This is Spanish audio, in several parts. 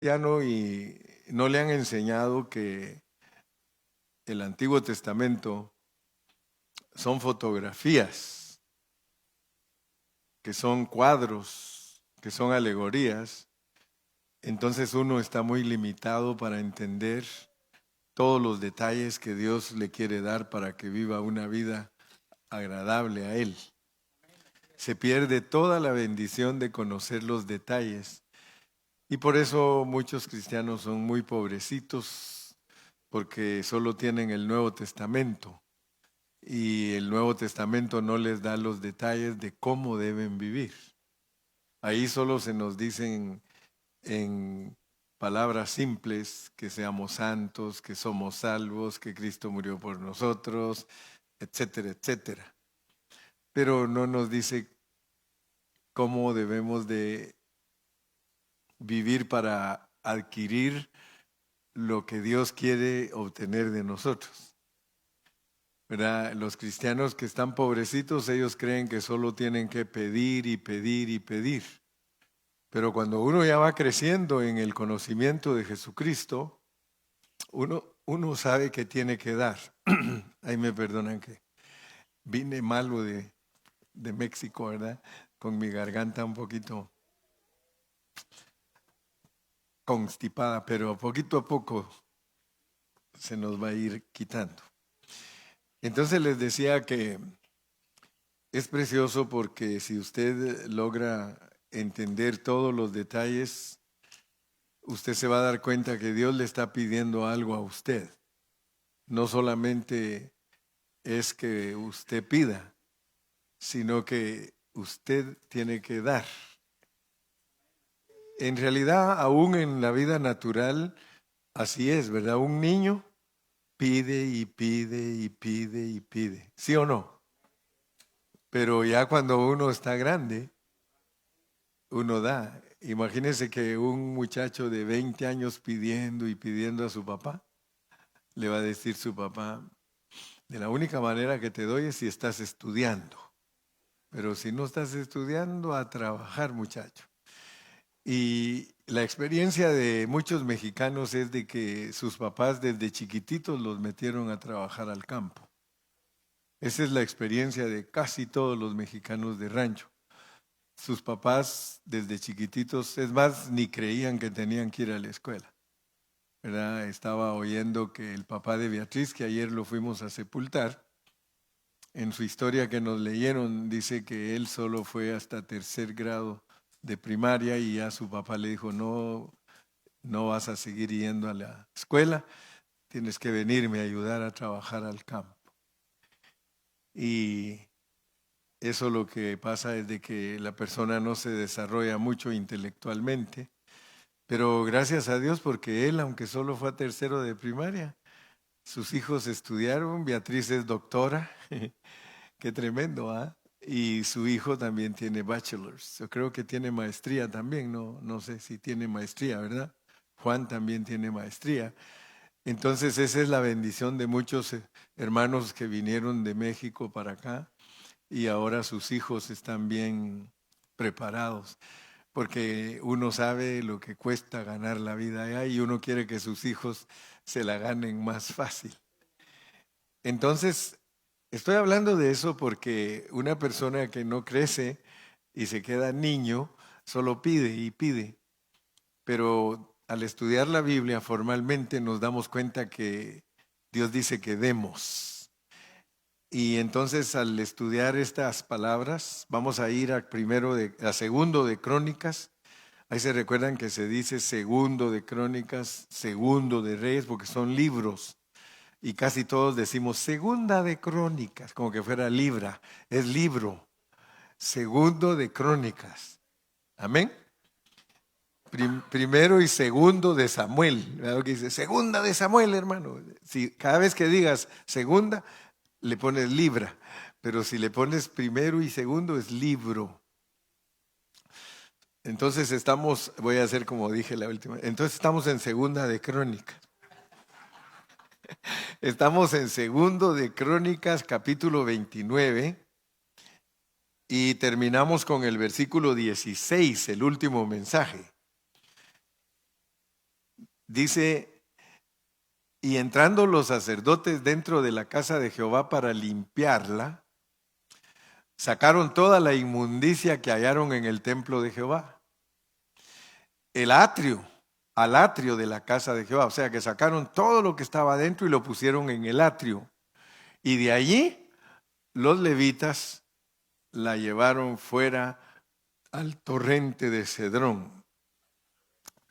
cristiano y no le han enseñado que el Antiguo Testamento son fotografías, que son cuadros, que son alegorías, entonces uno está muy limitado para entender todos los detalles que Dios le quiere dar para que viva una vida agradable a Él. Se pierde toda la bendición de conocer los detalles. Y por eso muchos cristianos son muy pobrecitos, porque solo tienen el Nuevo Testamento. Y el Nuevo Testamento no les da los detalles de cómo deben vivir. Ahí solo se nos dicen en palabras simples que seamos santos, que somos salvos, que Cristo murió por nosotros, etcétera, etcétera. Pero no nos dice cómo debemos de vivir para adquirir lo que Dios quiere obtener de nosotros. ¿Verdad? Los cristianos que están pobrecitos, ellos creen que solo tienen que pedir y pedir y pedir. Pero cuando uno ya va creciendo en el conocimiento de Jesucristo, uno sabe que tiene que dar. Ahí me perdonan que vine malo de México, ¿verdad? Con mi garganta un poquito constipada, pero poquito a poco se nos va a ir quitando. Entonces les decía que es precioso porque si usted logra entender todos los detalles, usted se va a dar cuenta que Dios le está pidiendo algo a usted. No solamente es que usted pida, sino que usted tiene que dar. En realidad, aún en la vida natural, así es, ¿verdad? Un niño pide y pide y pide y pide, ¿sí o no? Pero ya cuando uno está grande, uno da. Imagínese que un muchacho de 20 años pidiendo y pidiendo a su papá, le va a decir su papá, de la única manera que te doy es si estás estudiando. Pero si no estás estudiando, a trabajar, muchacho. Y la experiencia de muchos mexicanos es de que sus papás desde chiquititos los metieron a trabajar al campo. Esa es la experiencia de casi todos los mexicanos de rancho. Sus papás desde chiquititos, es más, ni creían que tenían que ir a la escuela. ¿Verdad? Estaba oyendo que el papá de Beatriz, que ayer lo fuimos a sepultar, en su historia que nos leyeron, dice que él solo fue hasta 3er grado de primaria y ya su papá le dijo, no vas a seguir yendo a la escuela, tienes que venirme a ayudar a trabajar al campo. Y eso lo que pasa es de que la persona no se desarrolla mucho intelectualmente, pero gracias a Dios porque él, aunque solo fue a 3º de primaria, sus hijos estudiaron, Beatriz es doctora, qué tremendo, ¿ah? Y su hijo también tiene bachelor's, yo creo que tiene maestría también, no sé si tiene maestría, ¿verdad? Juan también tiene maestría. Entonces esa es la bendición de muchos hermanos que vinieron de México para acá y ahora sus hijos están bien preparados, porque uno sabe lo que cuesta ganar la vida allá y uno quiere que sus hijos se la ganen más fácil. Entonces, estoy hablando de eso porque una persona que no crece y se queda niño, solo pide y pide, pero al estudiar la Biblia formalmente nos damos cuenta que Dios dice que demos. Y entonces al estudiar estas palabras, vamos a ir a 2 de Crónicas. Ahí se recuerdan que se dice 2 de Crónicas, 2 de Reyes, porque son libros. Y casi todos decimos 2 de Crónicas, como que fuera libra. Es libro. 2 de Crónicas. Amén. Primero y 2 de Samuel. ¿Verdad? Que dice 2 de Samuel, hermano. Si cada vez que digas segunda, le pones libra. Pero si le pones primero y segundo, es libro. Entonces voy a hacer como dije la última. Entonces estamos en 2 de Crónicas. Estamos en 2 de Crónicas, capítulo 29. Y terminamos con el versículo 16, el último mensaje. dice, y entrando los sacerdotes dentro de la casa de Jehová para limpiarla, sacaron toda la inmundicia que hallaron en el templo de Jehová. Al atrio de la casa de Jehová. O sea que sacaron todo lo que estaba adentro y lo pusieron en el atrio. Y de allí los levitas la llevaron fuera al torrente de Cedrón.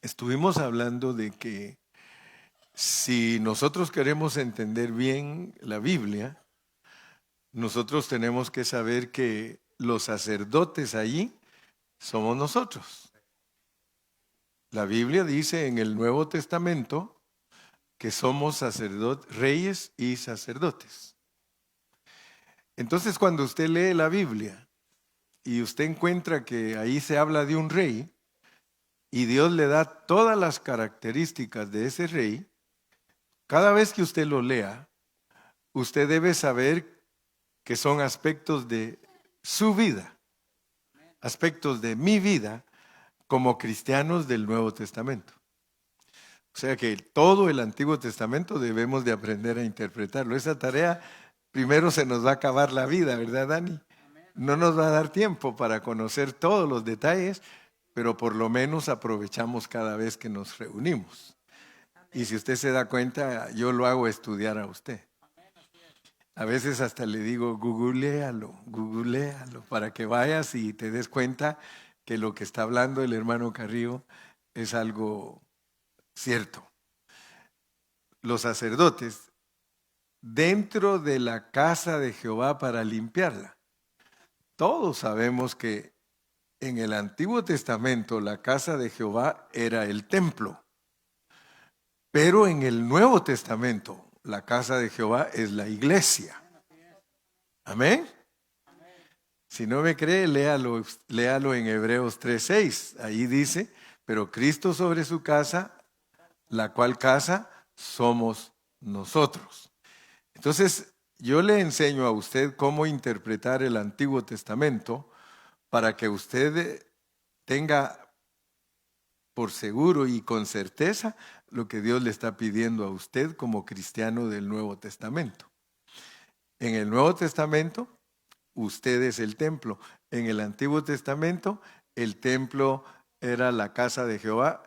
Estuvimos hablando de que si nosotros queremos entender bien la Biblia, nosotros tenemos que saber que los sacerdotes allí somos nosotros. La Biblia dice en el Nuevo Testamento que somos sacerdotes, reyes y sacerdotes. Entonces, cuando usted lee la Biblia y usted encuentra que ahí se habla de un rey y Dios le da todas las características de ese rey, cada vez que usted lo lea, usted debe saber que son aspectos de su vida, aspectos de mi vida como cristianos del Nuevo Testamento. O sea que todo el Antiguo Testamento debemos de aprender a interpretarlo. Esa tarea primero se nos va a acabar la vida, ¿verdad, Dani? No nos va a dar tiempo para conocer todos los detalles, pero por lo menos aprovechamos cada vez que nos reunimos. Y si usted se da cuenta, yo lo hago estudiar a usted. A veces hasta le digo, googlealo, para que vayas y te des cuenta que lo que está hablando el hermano Carrillo es algo cierto. Los sacerdotes dentro de la casa de Jehová para limpiarla. Todos sabemos que en el Antiguo Testamento la casa de Jehová era el templo, pero en el Nuevo Testamento la casa de Jehová es la iglesia. Amén. Si no me cree, léalo en Hebreos 3:6. Ahí dice, pero Cristo sobre su casa, la cual casa somos nosotros. Entonces, yo le enseño a usted cómo interpretar el Antiguo Testamento para que usted tenga por seguro y con certeza lo que Dios le está pidiendo a usted como cristiano del Nuevo Testamento. En el Nuevo Testamento, usted es el templo. En el Antiguo Testamento, el templo era la casa de Jehová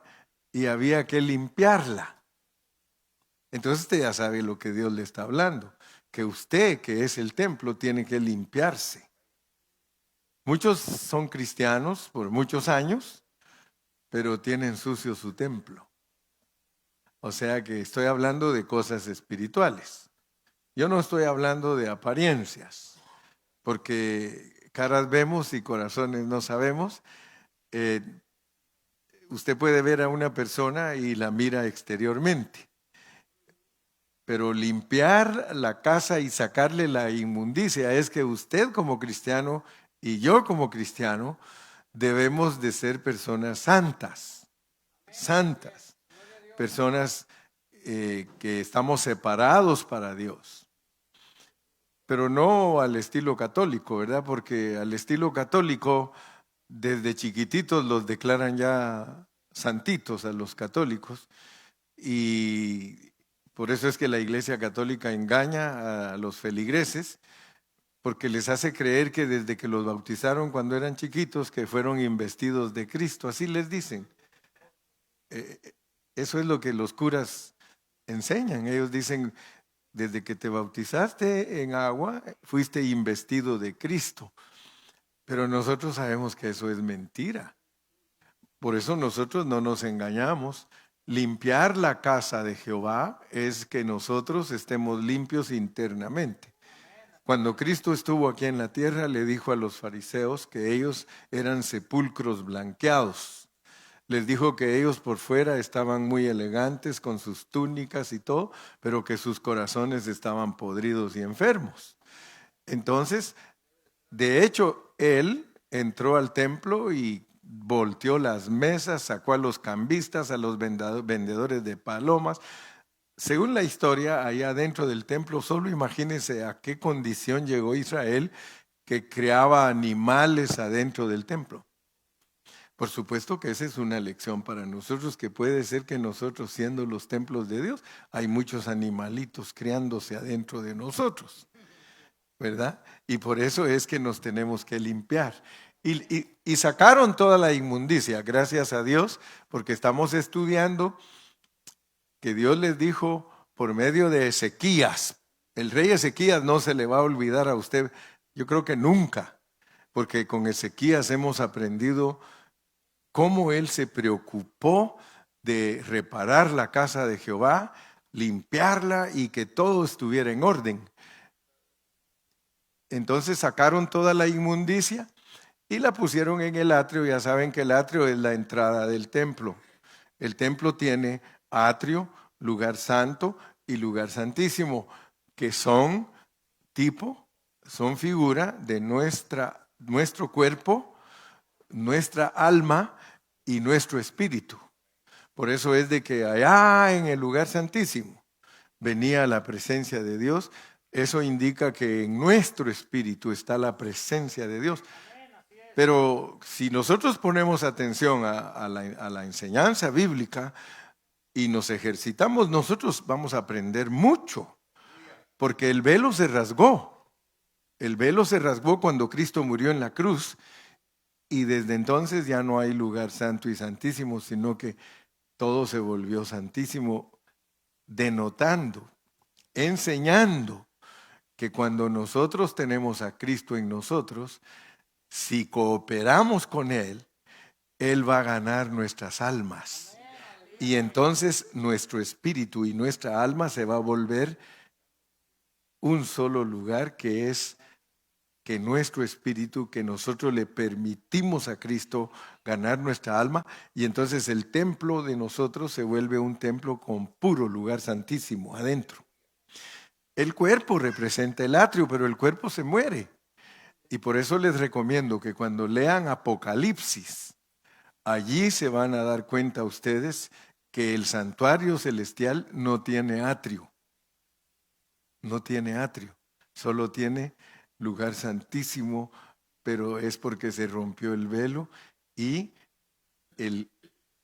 y había que limpiarla. Entonces usted ya sabe lo que Dios le está hablando, que usted, que es el templo, tiene que limpiarse. Muchos son cristianos por muchos años, pero tienen sucio su templo. O sea que estoy hablando de cosas espirituales. Yo no estoy hablando de apariencias, porque caras vemos y corazones no sabemos. Usted puede ver a una persona y la mira exteriormente, pero limpiar la casa y sacarle la inmundicia es que usted como cristiano y yo como cristiano debemos de ser personas santas, personas que estamos separados para Dios. Pero no al estilo católico, ¿verdad? Porque al estilo católico, desde chiquititos los declaran ya santitos a los católicos. Y por eso es que la Iglesia Católica engaña a los feligreses, porque les hace creer que desde que los bautizaron cuando eran chiquitos, que fueron investidos de Cristo. Así les dicen. Eso es lo que los curas enseñan. Ellos dicen, desde que te bautizaste en agua, fuiste investido de Cristo. Pero nosotros sabemos que eso es mentira. Por eso nosotros no nos engañamos. Limpiar la casa de Jehová es que nosotros estemos limpios internamente. Cuando Cristo estuvo aquí en la tierra, le dijo a los fariseos que ellos eran sepulcros blanqueados. Les dijo que ellos por fuera estaban muy elegantes con sus túnicas y todo, pero que sus corazones estaban podridos y enfermos. Entonces, de hecho, él entró al templo y volteó las mesas, sacó a los cambistas, a los vendedores de palomas. Según la historia, allá dentro del templo, solo imagínense a qué condición llegó Israel, que creaba animales adentro del templo. Por supuesto que esa es una lección para nosotros, que puede ser que nosotros, siendo los templos de Dios, hay muchos animalitos criándose adentro de nosotros, ¿verdad? Y por eso es que nos tenemos que limpiar. Y sacaron toda la inmundicia, gracias a Dios, porque estamos estudiando que Dios les dijo por medio de Ezequías. El rey Ezequías no se le va a olvidar a usted, yo creo que nunca, porque con Ezequías hemos aprendido cómo él se preocupó de reparar la casa de Jehová, limpiarla y que todo estuviera en orden. Entonces sacaron toda la inmundicia y la pusieron en el atrio. Ya saben que el atrio es la entrada del templo. El templo tiene atrio, lugar santo y lugar santísimo, que son son figura de nuestro cuerpo, nuestra alma y nuestro espíritu. Por eso es de que allá en el lugar santísimo venía la presencia de Dios. Eso indica que en nuestro espíritu está la presencia de Dios. Pero si nosotros ponemos atención a la enseñanza bíblica y nos ejercitamos, nosotros vamos a aprender mucho, porque el velo se rasgó. El velo se rasgó cuando Cristo murió en la cruz y desde entonces ya no hay lugar santo y santísimo, sino que todo se volvió santísimo, denotando, enseñando que cuando nosotros tenemos a Cristo en nosotros, si cooperamos con Él, Él va a ganar nuestras almas. Y entonces nuestro espíritu y nuestra alma se va a volver un solo lugar, que es que nuestro espíritu, que nosotros le permitimos a Cristo ganar nuestra alma, y entonces el templo de nosotros se vuelve un templo con puro lugar santísimo adentro. El cuerpo representa el atrio, pero el cuerpo se muere. Y por eso les recomiendo que cuando lean Apocalipsis, allí se van a dar cuenta ustedes que el santuario celestial no tiene atrio. No tiene atrio, solo tiene lugar santísimo, pero es porque se rompió el velo y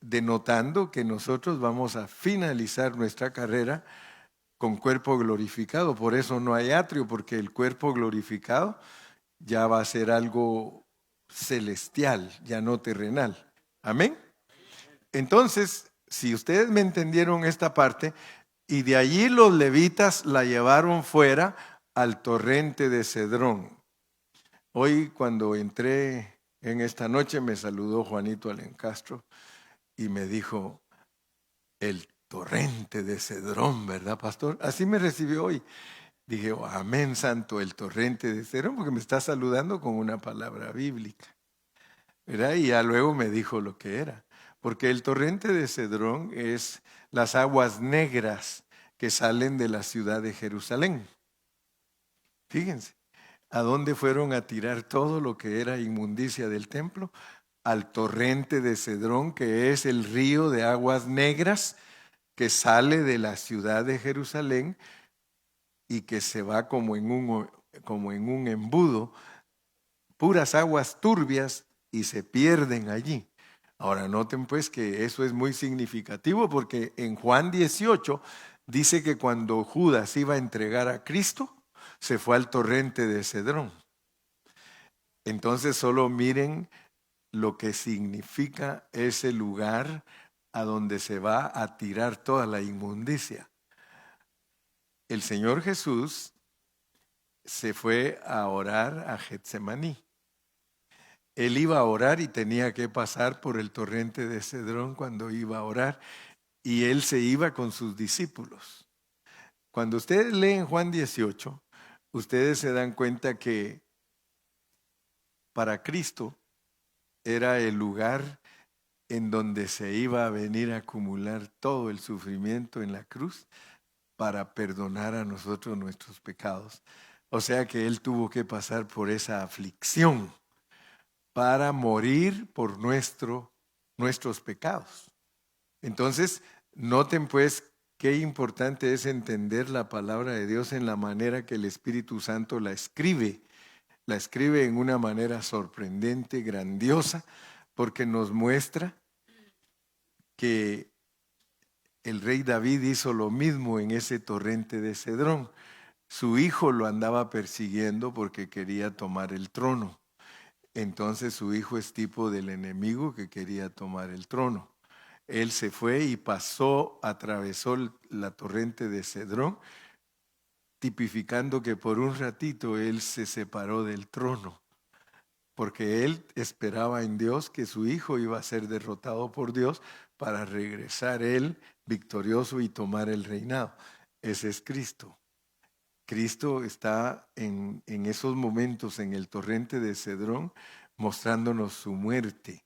denotando que nosotros vamos a finalizar nuestra carrera con cuerpo glorificado. Por eso no hay atrio, porque el cuerpo glorificado ya va a ser algo celestial, ya no terrenal. Amén. Entonces, si ustedes me entendieron esta parte, y de allí los levitas la llevaron fuera al torrente de Cedrón. Hoy cuando entré en esta noche me saludó Juanito Alencastro y me dijo, el torrente de Cedrón, ¿verdad, pastor? Así me recibió hoy. Dije, oh, amén, santo, el torrente de Cedrón, porque me está saludando con una palabra bíblica, ¿verdad? Y ya luego me dijo lo que era. Porque el torrente de Cedrón es las aguas negras que salen de la ciudad de Jerusalén. Fíjense, ¿a dónde fueron a tirar todo lo que era inmundicia del templo? Al torrente de Cedrón, que es el río de aguas negras que sale de la ciudad de Jerusalén y que se va como en un embudo, puras aguas turbias, y se pierden allí. Ahora noten pues que eso es muy significativo, porque en Juan 18 dice que cuando Judas iba a entregar a Cristo, se fue al torrente de Cedrón. Entonces solo miren lo que significa ese lugar a donde se va a tirar toda la inmundicia. El Señor Jesús se fue a orar a Getsemaní. Él iba a orar y tenía que pasar por el torrente de Cedrón cuando iba a orar, y él se iba con sus discípulos. Cuando ustedes leen Juan 18, ustedes se dan cuenta que para Cristo era el lugar en donde se iba a venir a acumular todo el sufrimiento en la cruz para perdonar a nosotros nuestros pecados. O sea que Él tuvo que pasar por esa aflicción para morir por nuestros pecados. Entonces, noten pues qué importante es entender la palabra de Dios en la manera que el Espíritu Santo la escribe. La escribe en una manera sorprendente, grandiosa, porque nos muestra que el rey David hizo lo mismo en ese torrente de Cedrón. Su hijo lo andaba persiguiendo porque quería tomar el trono. Entonces su hijo es tipo del enemigo que quería tomar el trono. Él se fue y pasó, atravesó la torrente de Cedrón, tipificando que por un ratito él se separó del trono, porque él esperaba en Dios que su hijo iba a ser derrotado por Dios para regresar él victorioso y tomar el reinado. Ese es Cristo. Cristo está en esos momentos en el torrente de Cedrón mostrándonos su muerte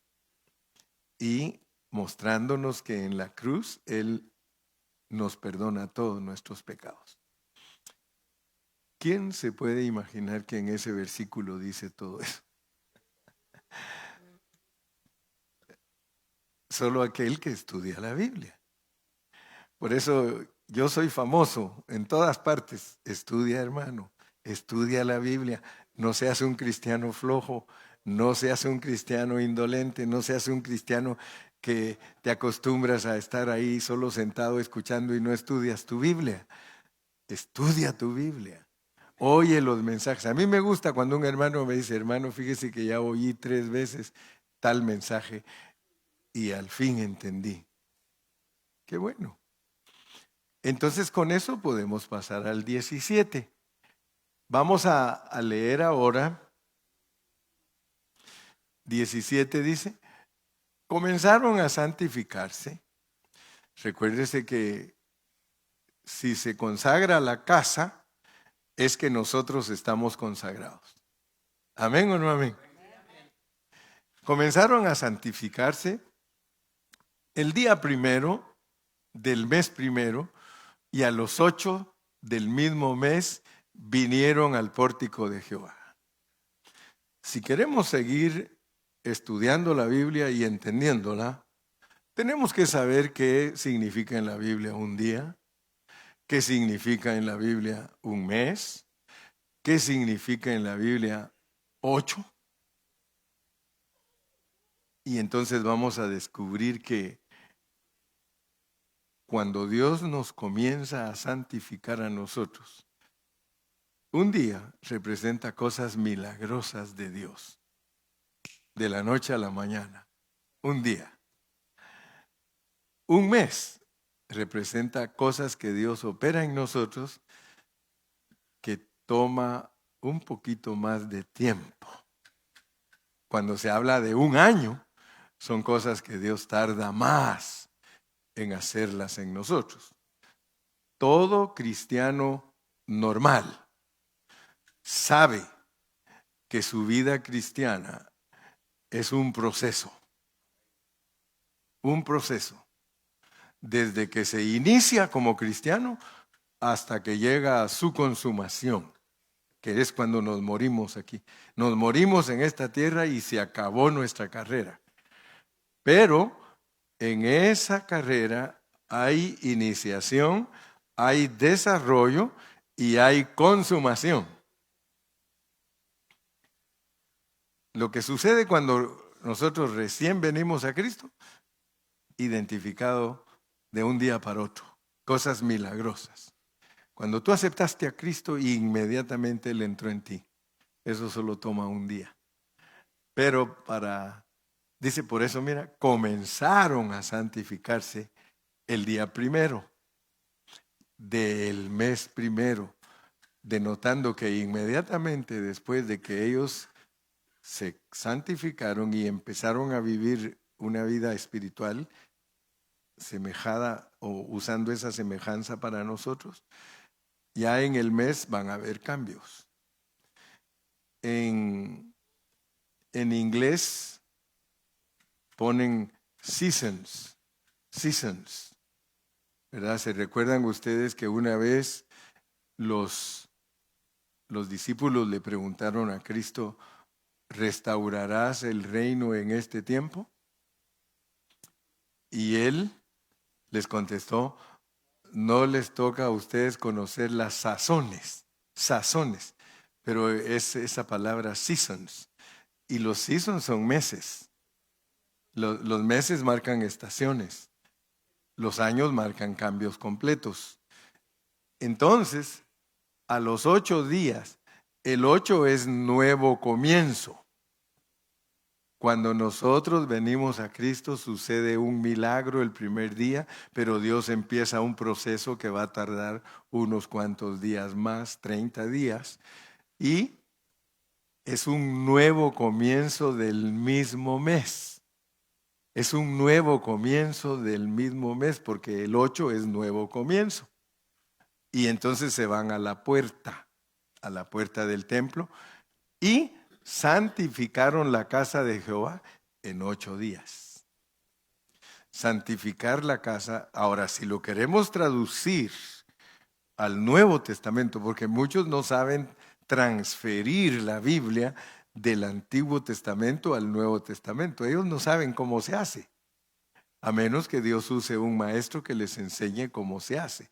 y mostrándonos que en la cruz Él nos perdona todos nuestros pecados. ¿Quién se puede imaginar que en ese versículo dice todo eso? Solo aquel que estudia la Biblia. Por eso yo soy famoso en todas partes. Estudia, hermano, estudia la Biblia. No seas un cristiano flojo, no seas un cristiano indolente, no seas un cristiano que te acostumbras a estar ahí solo sentado escuchando y no estudias tu Biblia. Estudia tu Biblia. Oye los mensajes. A mí me gusta cuando un hermano me dice, hermano, fíjese que ya oí 3 veces tal mensaje y al fin entendí. Qué bueno. Entonces con eso podemos pasar al 17. Vamos a leer ahora. 17 dice, comenzaron a santificarse. Recuérdese que si se consagra la casa, es que nosotros estamos consagrados. ¿Amén o no amén? Comenzaron a santificarse el día primero del mes primero, y a los 8 del mismo mes vinieron al pórtico de Jehová. Si queremos seguir estudiando la Biblia y entendiéndola, tenemos que saber qué significa en la Biblia un día, qué significa en la Biblia un mes, qué significa en la Biblia 8. Y entonces vamos a descubrir que cuando Dios nos comienza a santificar a nosotros, un día representa cosas milagrosas de Dios, de la noche a la mañana. Un día. Un mes representa cosas que Dios opera en nosotros que toma un poquito más de tiempo. Cuando se habla de un año, son cosas que Dios tarda más en hacerlas en nosotros. Todo cristiano normal sabe que su vida cristiana es un proceso. Un proceso. Desde que se inicia como cristiano hasta que llega a su consumación, que es cuando nos morimos aquí. Nos morimos en esta tierra y se acabó nuestra carrera. Pero en esa carrera hay iniciación, hay desarrollo y hay consumación. Lo que sucede cuando nosotros recién venimos a Cristo, identificado de un día para otro, cosas milagrosas. Cuando tú aceptaste a Cristo, inmediatamente Él entró en ti. Eso solo toma un día. Pero dice por eso, mira, comenzaron a santificarse el día primero del mes primero, denotando que inmediatamente después de que ellos se santificaron y empezaron a vivir una vida espiritual semejada o usando esa semejanza para nosotros, ya en el mes van a haber cambios. En inglés ponen seasons, ¿verdad? ¿Se recuerdan ustedes que una vez los discípulos le preguntaron a Cristo, ¿restaurarás el reino en este tiempo? Y Él les contestó, no les toca a ustedes conocer las sazones, pero es esa palabra seasons. Y los seasons son meses. Los meses marcan estaciones. Los años marcan cambios completos. Entonces, a los 8 días, el 8 es nuevo comienzo. Cuando nosotros venimos a Cristo sucede un milagro el primer día, pero Dios empieza un proceso que va a tardar unos cuantos días más, 30 días, y es un nuevo comienzo del mismo mes. Es un nuevo comienzo del mismo mes, porque el 8 es nuevo comienzo. Y entonces se van a la puerta del templo, y santificaron la casa de Jehová en 8 días. Santificar la casa. Ahora, si lo queremos traducir al Nuevo Testamento, porque muchos no saben transferir la Biblia del Antiguo Testamento al Nuevo Testamento. Ellos no saben cómo se hace, a menos que Dios use un maestro que les enseñe cómo se hace,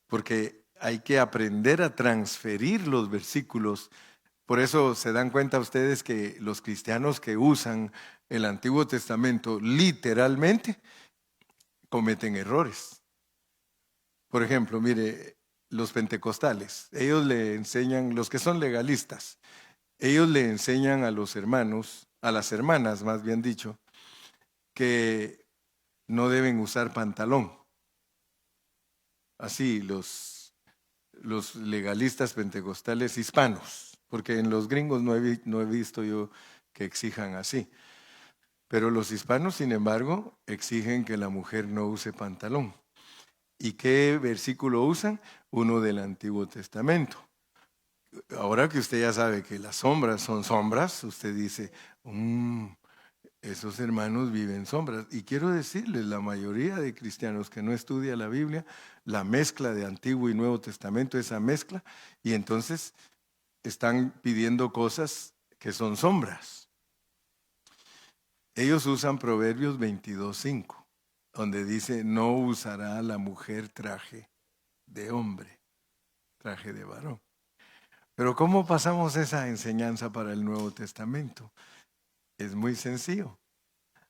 porque hay que aprender a transferir los versículos. Por eso se dan cuenta ustedes que los cristianos que usan el Antiguo Testamento literalmente cometen errores. Por ejemplo, mire, los pentecostales, ellos le enseñan, los que son legalistas, ellos le enseñan a los hermanos, a las hermanas más bien dicho, que no deben usar pantalón. Así, los legalistas pentecostales hispanos, porque en los gringos no he visto yo que exijan así. Pero los hispanos, sin embargo, exigen que la mujer no use pantalón. ¿Y qué versículo usan? Uno del Antiguo Testamento. Ahora que usted ya sabe que las sombras son sombras, usted dice, esos hermanos viven sombras. Y quiero decirles, la mayoría de cristianos que no estudia la Biblia, la mezcla de Antiguo y Nuevo Testamento, esa mezcla, y entonces están pidiendo cosas que son sombras. Ellos usan Proverbios 22:5, donde dice, no usará la mujer traje de hombre, traje de varón. Pero ¿cómo pasamos esa enseñanza para el Nuevo Testamento? Es muy sencillo.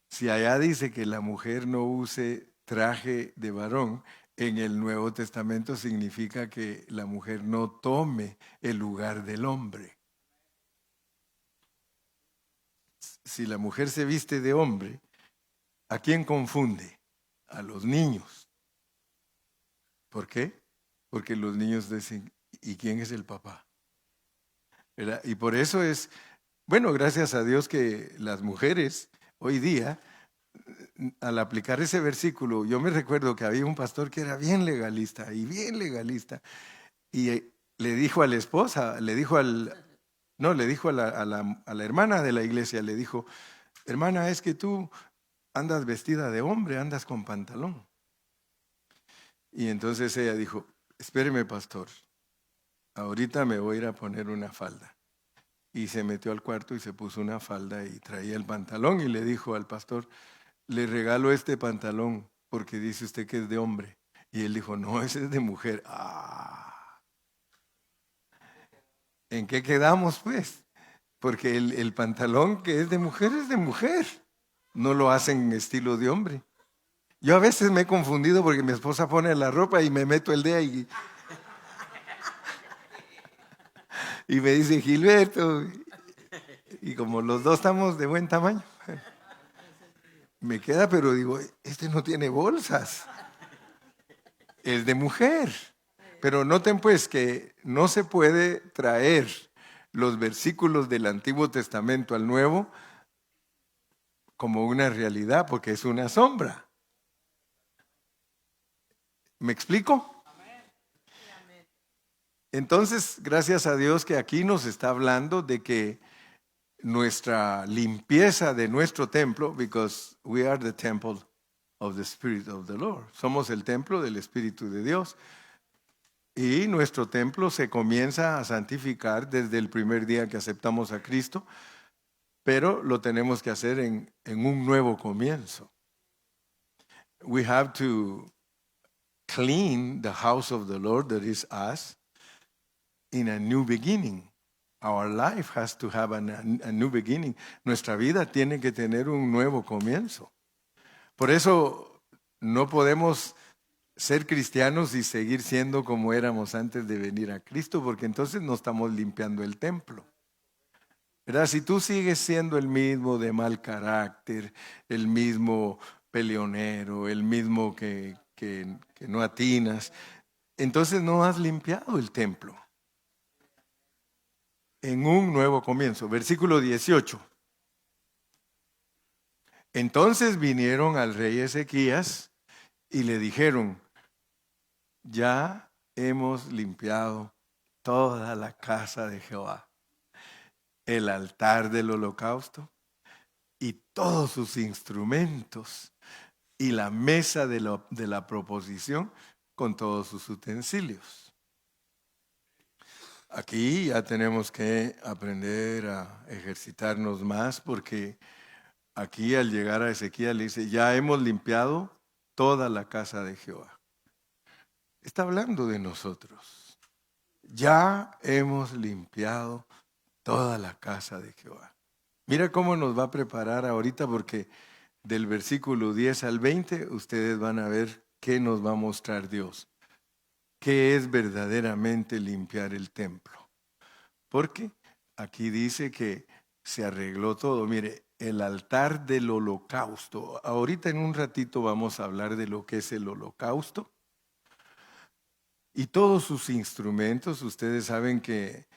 Si allá dice que la mujer no use traje de varón, en el Nuevo Testamento significa que la mujer no tome el lugar del hombre. Si la mujer se viste de hombre, ¿a quién confunde? A los niños. ¿Por qué? Porque los niños dicen, ¿y quién es el papá? ¿Verdad? Y por eso es, bueno, gracias a Dios que las mujeres hoy día, al aplicar ese versículo, yo me recuerdo que había un pastor que era bien legalista, y le dijo a la esposa, le dijo a la hermana de la iglesia, le dijo, hermana, es que tú andas vestida de hombre, andas con pantalón. Y entonces ella dijo, espéreme, pastor, ahorita me voy a ir a poner una falda. Y se metió al cuarto y se puso una falda y traía el pantalón y le dijo al pastor, le regalo este pantalón porque dice usted que es de hombre. Y él dijo, no, ese es de mujer. ¿En qué quedamos pues? Porque el pantalón que es de mujer. No lo hacen en estilo de hombre. Yo a veces me he confundido porque mi esposa pone la ropa y me meto el dedo y me dice, Gilberto, y como los dos estamos de buen tamaño, me queda, pero digo, este no tiene bolsas, es de mujer. Pero noten pues que no se puede traer los versículos del Antiguo Testamento al Nuevo como una realidad, porque es una sombra. ¿Me explico? Entonces, gracias a Dios que aquí nos está hablando de que nuestra limpieza de nuestro templo, because we are the temple of the Spirit of the Lord. Somos el templo del Espíritu de Dios. Y nuestro templo se comienza a santificar desde el primer día que aceptamos a Cristo, pero lo tenemos que hacer en un nuevo comienzo. We have to clean the house of the Lord, that is us, in a new beginning. Our life has to have a new beginning. Nuestra vida tiene que tener un nuevo comienzo. Por eso no podemos ser cristianos y seguir siendo como éramos antes de venir a Cristo, porque entonces no estamos limpiando el templo. ¿Verdad? Si tú sigues siendo el mismo de mal carácter, el mismo peleonero, el mismo que no atinas, entonces no has limpiado el templo. En un nuevo comienzo, versículo 18. Entonces vinieron al rey Ezequías y le dijeron: ya hemos limpiado toda la casa de Jehová, el altar del holocausto y todos sus instrumentos, y la mesa de la proposición con todos sus utensilios. Aquí ya tenemos que aprender a ejercitarnos más, porque aquí al llegar a Ezequiel le dice: ya hemos limpiado toda la casa de Jehová. Está hablando de nosotros. Ya hemos limpiado toda la casa de Jehová. Mira cómo nos va a preparar ahorita, porque del versículo 10 al 20 ustedes van a ver qué nos va a mostrar Dios. ¿Qué es verdaderamente limpiar el templo? Porque aquí dice que se arregló todo. Mire, el altar del holocausto. Ahorita en un ratito vamos a hablar de lo que es el holocausto. Y todos sus instrumentos. Ustedes saben que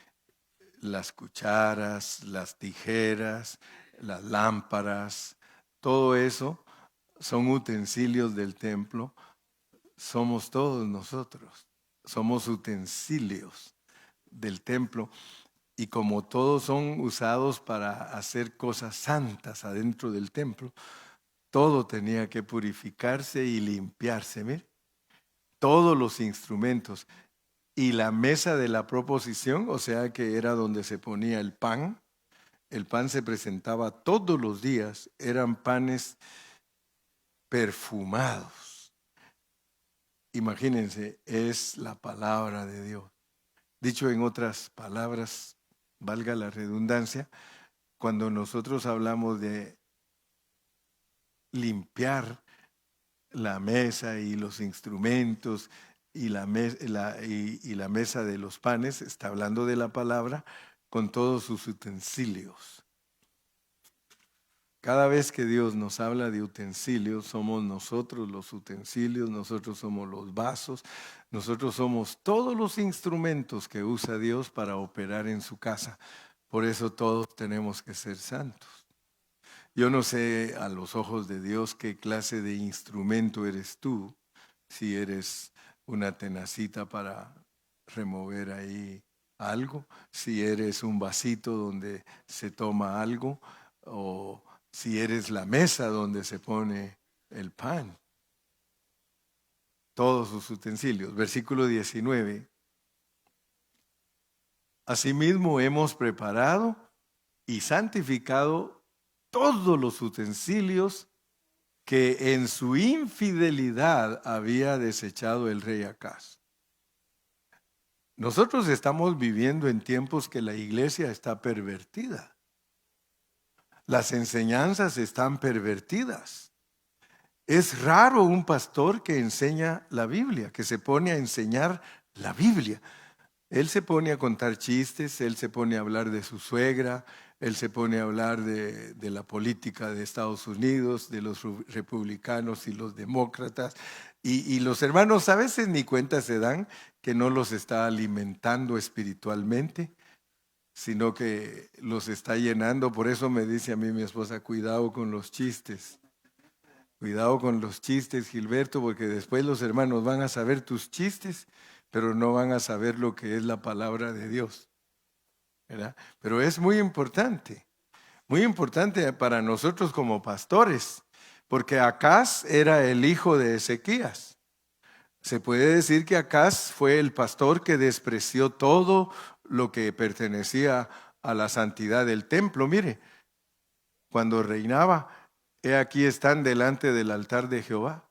las cucharas, las tijeras, las lámparas, todo eso son utensilios del templo. Somos todos nosotros. Somos utensilios del templo. Y como todos son usados para hacer cosas santas adentro del templo, todo tenía que purificarse y limpiarse. Mire, todos los instrumentos. Y la mesa de la proposición, o sea que era donde se ponía el pan se presentaba todos los días, eran panes perfumados. Imagínense, es la palabra de Dios. Dicho en otras palabras, valga la redundancia, cuando nosotros hablamos de limpiar la mesa y los instrumentos y la mesa de los panes, está hablando de la palabra con todos sus utensilios. Cada vez que Dios nos habla de utensilios, somos nosotros los utensilios, nosotros somos los vasos, nosotros somos todos los instrumentos que usa Dios para operar en su casa. Por eso todos tenemos que ser santos. Yo no sé a los ojos de Dios qué clase de instrumento eres tú, si eres una tenacita para remover ahí algo, si eres un vasito donde se toma algo, o si eres la mesa donde se pone el pan. Todos sus utensilios. Versículo 19. Asimismo hemos preparado y santificado todos los utensilios que en su infidelidad había desechado el rey Acaz. Nosotros estamos viviendo en tiempos que la iglesia está pervertida. Las enseñanzas están pervertidas. Es raro un pastor que enseña la Biblia, que se pone a enseñar la Biblia. Él se pone a contar chistes, él se pone a hablar de su suegra, él se pone a hablar de la política de Estados Unidos, de los republicanos y los demócratas. Y los hermanos a veces ni cuenta se dan que no los está alimentando espiritualmente, sino que los está llenando. Por eso me dice a mí mi esposa: cuidado con los chistes. Cuidado con los chistes, Gilberto, porque después los hermanos van a saber tus chistes, pero no van a saber lo que es la palabra de Dios, ¿verdad? Pero es muy importante para nosotros como pastores, porque Acaz era el hijo de Ezequías. Se puede decir que Acaz fue el pastor que despreció todo lo que pertenecía a la santidad del templo. Mire, cuando reinaba, he aquí están delante del altar de Jehová.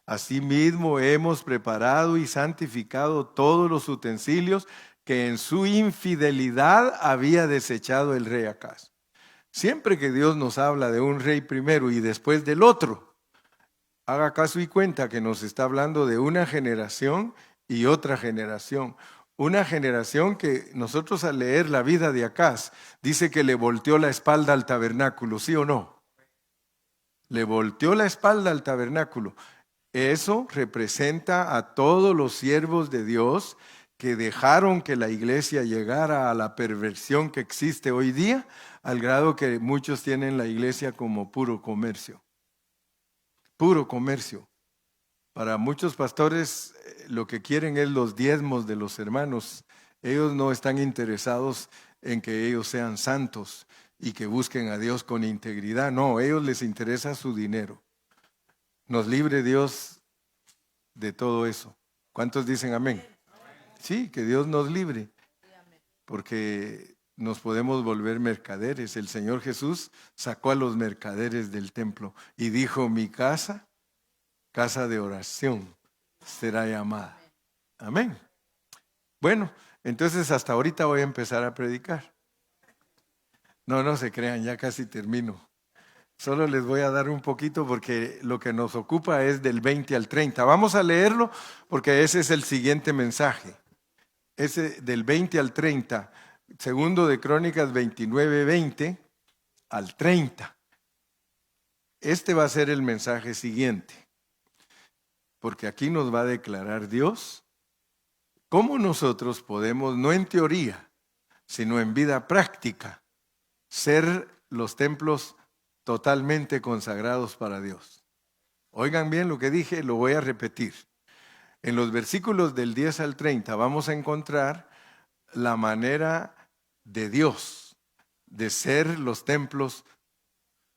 Asimismo hemos preparado y santificado todos los utensilios que en su infidelidad había desechado el rey Acaz. Siempre que Dios nos habla de un rey primero y después del otro, Haga caso y cuenta que nos está hablando de una generación y otra generación. Una generación que nosotros al leer la vida de Acaz, dice que le volteó la espalda al tabernáculo, ¿sí o no? Le volteó la espalda al tabernáculo. Eso representa a todos los siervos de Dios que dejaron que la iglesia llegara a la perversión que existe hoy día, al grado que muchos tienen la iglesia como puro comercio. Puro comercio. Para muchos pastores lo que quieren es los diezmos de los hermanos. Ellos no están interesados en que ellos sean santos y que busquen a Dios con integridad. No, a ellos les interesa su dinero. Nos libre Dios de todo eso. ¿Cuántos dicen amén? Sí, que Dios nos libre, porque nos podemos volver mercaderes. El Señor Jesús sacó a los mercaderes del templo y dijo, mi casa, casa de oración, será llamada. Amén. Bueno, entonces hasta ahorita voy a empezar a predicar. No se crean, ya casi termino. Solo les voy a dar un poquito porque lo que nos ocupa es del 20 al 30. Vamos a leerlo porque ese es el siguiente mensaje. Ese del 20 al 30, segundo de Crónicas 29, 20 al 30. Este va a ser el mensaje siguiente. Porque aquí nos va a declarar Dios cómo nosotros podemos, no en teoría, sino en vida práctica, ser los templos totalmente consagrados para Dios. Oigan bien lo que dije, lo voy a repetir. En los versículos del 10 al 30 vamos a encontrar la manera de Dios de ser los templos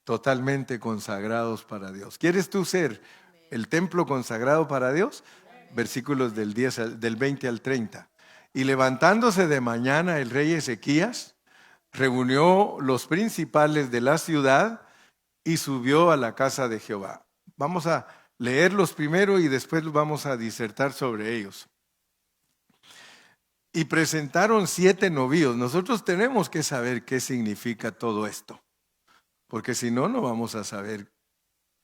totalmente consagrados para Dios. ¿Quieres tú ser el templo consagrado para Dios? Versículos del 20 al 30. Y levantándose de mañana el rey Ezequías, reunió los principales de la ciudad y subió a la casa de Jehová. Vamos a leerlos primero y después vamos a disertar sobre ellos. Y presentaron 7 novillos. Nosotros tenemos que saber qué significa todo esto, porque si no, no vamos a saber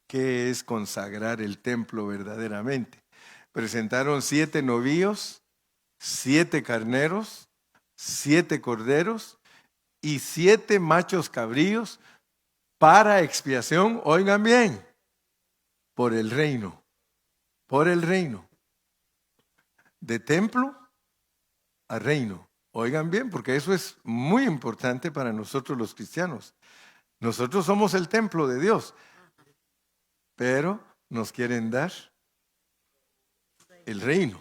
qué es consagrar el templo verdaderamente. Presentaron 7 novillos, 7 carneros, 7 corderos y 7 machos cabríos para expiación, oigan bien, por el reino, de templo a reino. Oigan bien, porque eso es muy importante para nosotros los cristianos. Nosotros somos el templo de Dios, pero nos quieren dar el reino.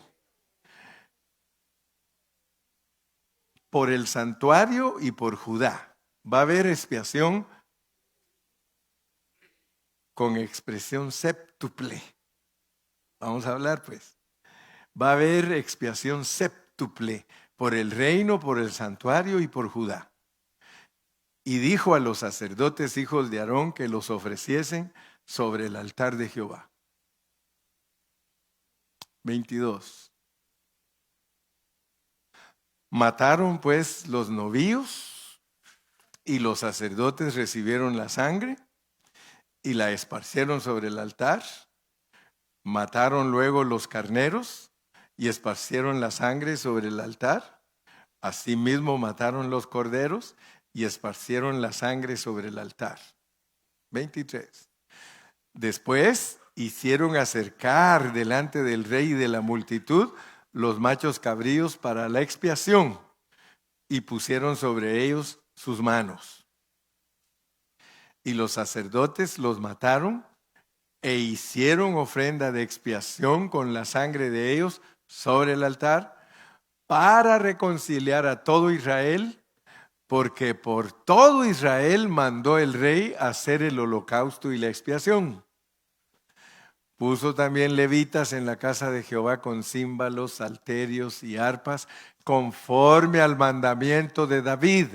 Por el santuario y por Judá. Va a haber expiación con expresión séptuple. Vamos a hablar pues. Va a haber expiación séptuple por el reino, por el santuario y por Judá. Y dijo a los sacerdotes hijos de Aarón que los ofreciesen sobre el altar de Jehová. 22. Mataron pues los novillos y los sacerdotes recibieron la sangre y la esparcieron sobre el altar. Mataron luego los carneros y esparcieron la sangre sobre el altar. Asimismo mataron los corderos y esparcieron la sangre sobre el altar. 23. Después hicieron acercar delante del rey y de la multitud los machos cabríos para la expiación y pusieron sobre ellos sus manos. Y los sacerdotes los mataron e hicieron ofrenda de expiación con la sangre de ellos sobre el altar para reconciliar a todo Israel, porque por todo Israel mandó el rey hacer el holocausto y la expiación. Puso también levitas en la casa de Jehová con címbalos, salterios y arpas, conforme al mandamiento de David,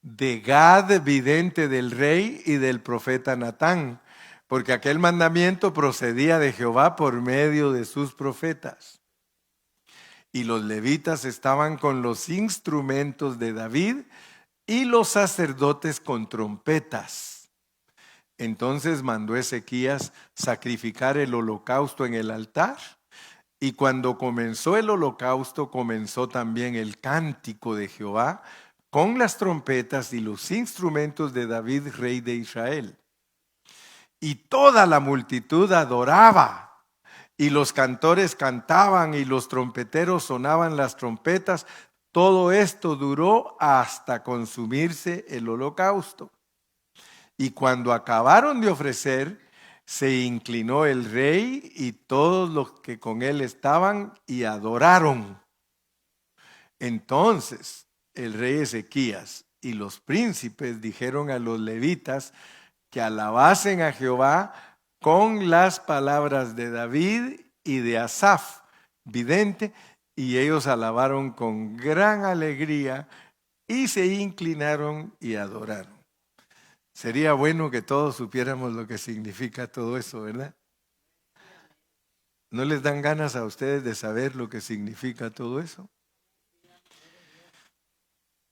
de Gad, vidente del rey, y del profeta Natán, porque aquel mandamiento procedía de Jehová por medio de sus profetas. Y los levitas estaban con los instrumentos de David y los sacerdotes con trompetas. Entonces mandó Ezequías sacrificar el holocausto en el altar. Y cuando comenzó el holocausto, comenzó también el cántico de Jehová con las trompetas y los instrumentos de David, rey de Israel. Y toda la multitud adoraba, y los cantores cantaban, y los trompeteros sonaban las trompetas. Todo esto duró hasta consumirse el holocausto. Y cuando acabaron de ofrecer, se inclinó el rey y todos los que con él estaban y adoraron. Entonces el rey Ezequías y los príncipes dijeron a los levitas que alabasen a Jehová con las palabras de David y de Asaf, vidente, y ellos alabaron con gran alegría y se inclinaron y adoraron. Sería bueno que todos supiéramos lo que significa todo eso, ¿verdad? ¿No les dan ganas a ustedes de saber lo que significa todo eso?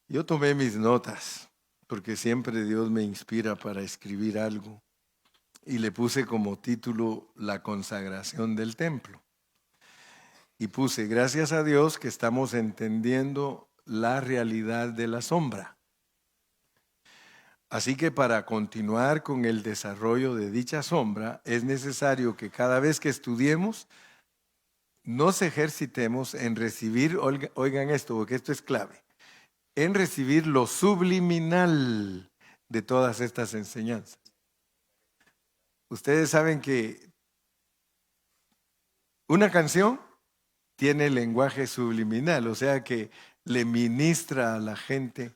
Yo tomé mis notas, porque siempre Dios me inspira para escribir algo, y le puse como título La consagración del templo. Y puse, gracias a Dios que estamos entendiendo la realidad de la sombra. Así que para continuar con el desarrollo de dicha sombra, es necesario que cada vez que estudiemos, nos ejercitemos en recibir, oigan esto, porque esto es clave, en recibir lo subliminal de todas estas enseñanzas. Ustedes saben que una canción tiene lenguaje subliminal, o sea que le ministra a la gente.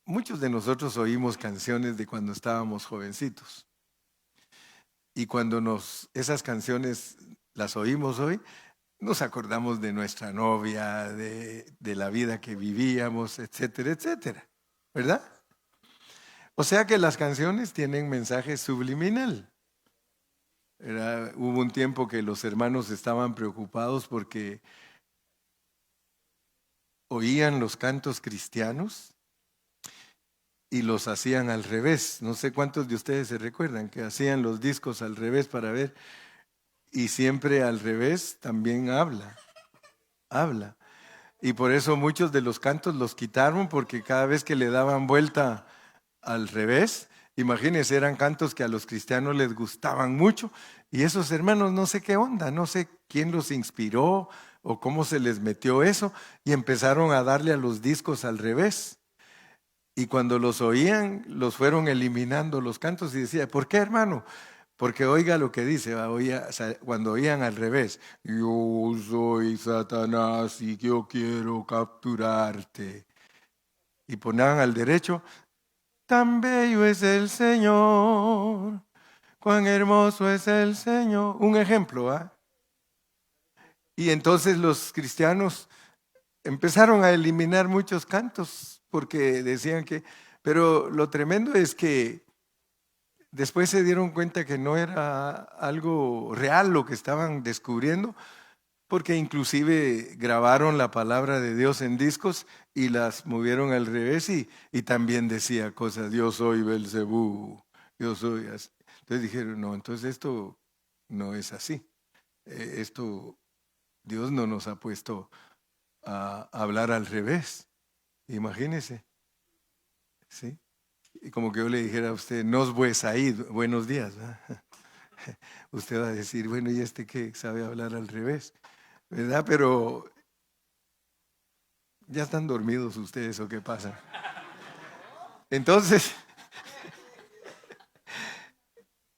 Muchos de nosotros oímos canciones de cuando estábamos jovencitos. Y cuando esas canciones las oímos hoy, nos acordamos de nuestra novia, de la vida que vivíamos, etcétera, etcétera. ¿Verdad? O sea que las canciones tienen mensaje subliminal. Hubo un tiempo que los hermanos estaban preocupados porque oían los cantos cristianos y los hacían al revés. No sé cuántos de ustedes se recuerdan que hacían los discos al revés para ver. Y siempre al revés también habla. Y por eso muchos de los cantos los quitaron, porque cada vez que le daban vuelta al revés, imagínense, eran cantos que a los cristianos les gustaban mucho. Y esos hermanos no sé qué onda, no sé quién los inspiró o cómo se les metió eso, y empezaron a darle a los discos al revés. Y cuando los oían, los fueron eliminando los cantos y decía, ¿por qué, hermano? Porque oiga lo que dice, cuando oían al revés, yo soy Satanás y yo quiero capturarte. Y ponían al derecho, tan bello es el Señor, cuán hermoso es el Señor. Un ejemplo, ¿ah? Y entonces los cristianos empezaron a eliminar muchos cantos porque decían que, pero lo tremendo es que después se dieron cuenta que no era algo real lo que estaban descubriendo, porque inclusive grabaron la palabra de Dios en discos y las movieron al revés y también decía cosas, yo soy Belzebú, yo soy así. Entonces dijeron, no, entonces esto no es así. Esto, Dios no nos ha puesto a hablar al revés. Imagínese, ¿sí? Y como que yo le dijera a usted, nos pues ahí, buenos días. Usted va a decir, bueno, ¿y este qué sabe hablar al revés? ¿Verdad? Pero ya están dormidos ustedes o qué pasa. Entonces,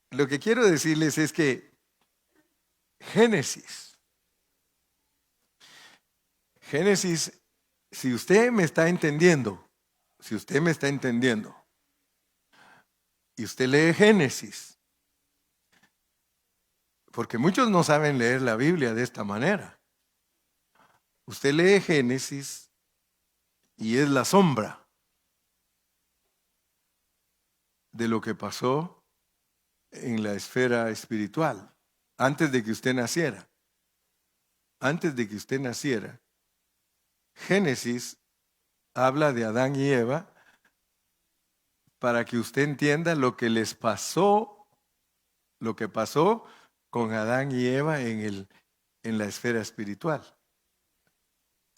lo que quiero decirles es que Génesis, si usted me está entendiendo, y usted lee Génesis, porque muchos no saben leer la Biblia de esta manera. Usted lee Génesis y es la sombra de lo que pasó en la esfera espiritual antes de que usted naciera. Antes de que usted naciera, Génesis habla de Adán y Eva para que usted entienda lo que les pasó, lo que pasó con Adán y Eva en la esfera espiritual.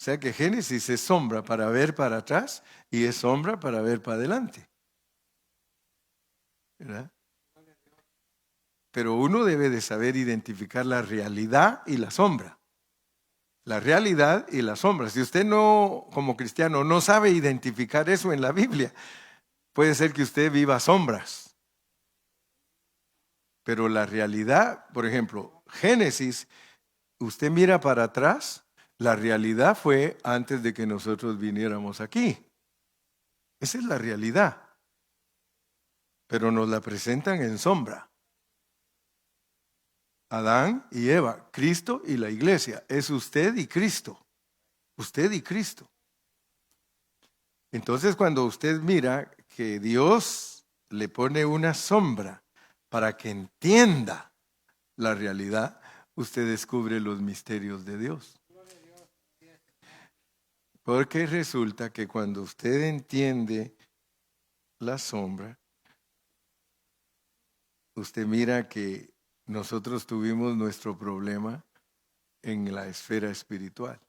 O sea que Génesis es sombra para ver para atrás y es sombra para ver para adelante. ¿Verdad? Pero uno debe de saber identificar la realidad y la sombra. La realidad y la sombra. Si usted no, como cristiano, no sabe identificar eso en la Biblia, puede ser que usted viva sombras. Pero la realidad, por ejemplo, Génesis, usted mira para atrás, la realidad fue antes de que nosotros viniéramos aquí. Esa es la realidad. Pero nos la presentan en sombra. Adán y Eva, Cristo y la iglesia. Es usted y Cristo. Usted y Cristo. Entonces cuando usted mira que Dios le pone una sombra para que entienda la realidad, usted descubre los misterios de Dios. Porque resulta que cuando usted entiende la sombra, usted mira que nosotros tuvimos nuestro problema en la esfera espiritual.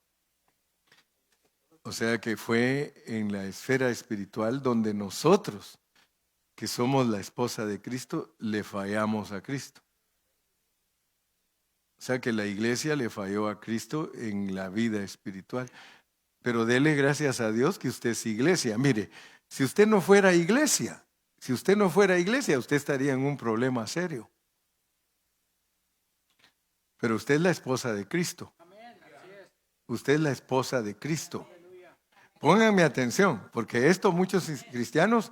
O sea que fue en la esfera espiritual donde nosotros, que somos la esposa de Cristo, le fallamos a Cristo. O sea que la iglesia le falló a Cristo en la vida espiritual. Pero dele gracias a Dios que usted es iglesia. Mire, si usted no fuera iglesia, usted estaría en un problema serio. Pero usted es la esposa de Cristo. Usted es la esposa de Cristo. Pónganme atención, porque esto muchos cristianos,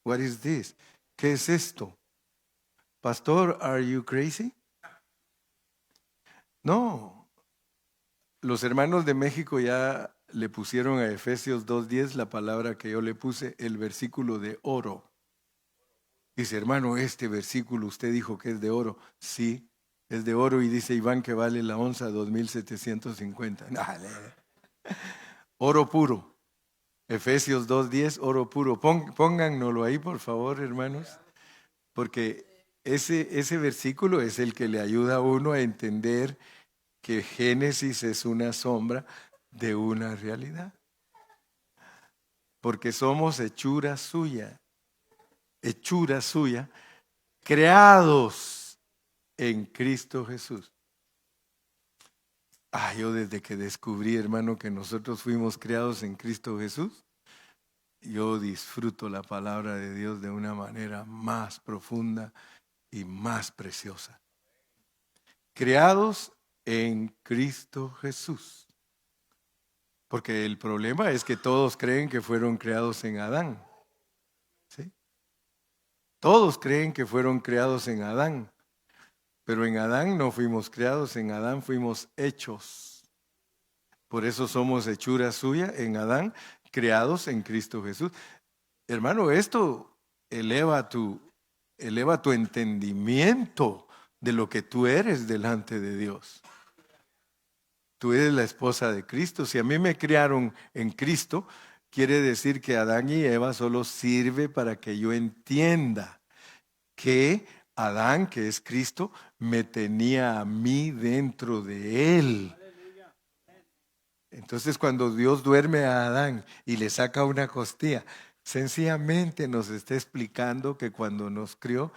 what is this? ¿Qué es esto? Pastor, are you crazy? No. Los hermanos de México ya le pusieron a Efesios 2:10 la palabra que yo le puse, el versículo de oro. Dice, hermano, este versículo usted dijo que es de oro. Sí, es de oro y dice Iván que vale la onza 2,750. Dale. Oro puro. Efesios 2:10, oro puro. Póngannoslo ahí, por favor, hermanos. Porque ese versículo es el que le ayuda a uno a entender que Génesis es una sombra de una realidad. Porque somos hechura suya, creados en Cristo Jesús. Yo desde que descubrí, hermano, que nosotros fuimos creados en Cristo Jesús, yo disfruto la palabra de Dios de una manera más profunda y más preciosa. Creados en Cristo Jesús. Porque el problema es que todos creen que fueron creados en Adán. ¿Sí? Todos creen que fueron creados en Adán. Pero en Adán no fuimos creados, en Adán fuimos hechos. Por eso somos hechura suya en Adán, creados en Cristo Jesús. Hermano, esto eleva tu entendimiento de lo que tú eres delante de Dios. Tú eres la esposa de Cristo. Si a mí me criaron en Cristo, quiere decir que Adán y Eva solo sirve para que yo entienda que Adán, que es Cristo, me tenía a mí dentro de él. Entonces cuando Dios duerme a Adán y le saca una costilla, sencillamente nos está explicando que cuando nos crió